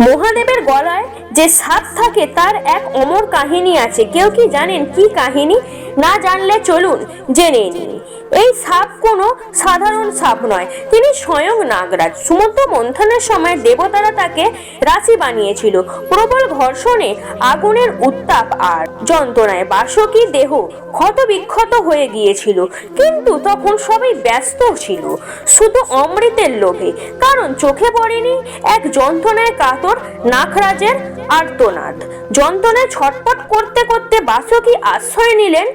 মহাদেবের গলায় যে সাপ থাকে তার এক অমর কাহিনী আছে। কেউ কি জানেন কি কাহিনী? না জানলে চলুন জেনে নিই। এই সাপ কোনো সাধারণ সাপ নয়, তিনি স্বয়ং নাগরাজ। সমুদ্র মন্থনের সময় দেবতারা তাকে রাশি বানিয়েছিল। প্রবল ঘর্ষণে, আগুনের উত্তাপ আর যন্ত্রণায় বাসুকীর দেহ ক্ষত বিক্ষত হয়ে গিয়েছিল। কিন্তু তখন সবাই ব্যস্ত ছিল শুধু অমৃতের লোভে, কারণ চোখে পড়েনি এক যন্ত্রণায় কাতর নাগরাজের আর্তনাদ। যন্ত্রণায় ছটপট করতে করতে বাসুকী আশ্রয় নিলেন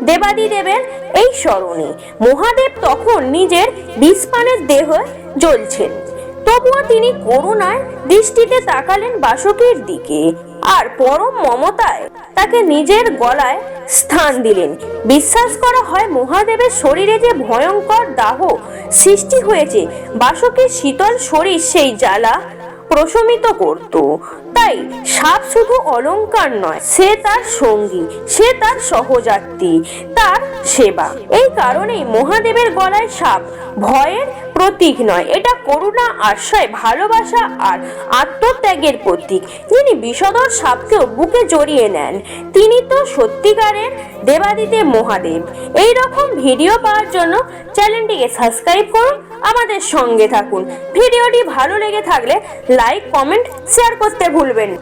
দেবাদিদেবের এই স্মরণে। মহাদেব তখন নিজের বিষপানের দেহে জ্বলছেন, তবুও তিনি করুণার দৃষ্টিতে তাকালেন বাসুকীর দিকে আর পরম মমতায় তাকে নিজের গলায় স্থান দিলেন। বিশ্বাস করা হয় মহাদেবের শরীরে যে ভয়ঙ্কর দাহ সৃষ্টি হয়েছে, বাসুকীর শীতল শরীর সেই জ্বালা প্রশমিত করত। তাই সাপ শুধু অলংকার নয়, সে তার সঙ্গী, সে তার সহযাত্রী, তার সেবা। এই কারণেই মহাদেবের গলায় সাপ ভয়ের প্রতীক নয়, এটা করুণা, আশ্রয়, ভালোবাসা আর আত্মত্যাগের প্রতীক। যিনি বিষধর সাপকেও বুকে জড়িয়ে নেন, তিনি তো সত্যিকারের দেবাদিদেব মহাদেব। এই রকম ভিডিও পাওয়ার জন্য চ্যানেলটিকে সাবস্ক্রাইব করুন, আমাদের সঙ্গে থাকুন। ভিডিওটি ভালো লেগে থাকলে লাইক, কমেন্ট, শেয়ার করতে ভুলবেন না।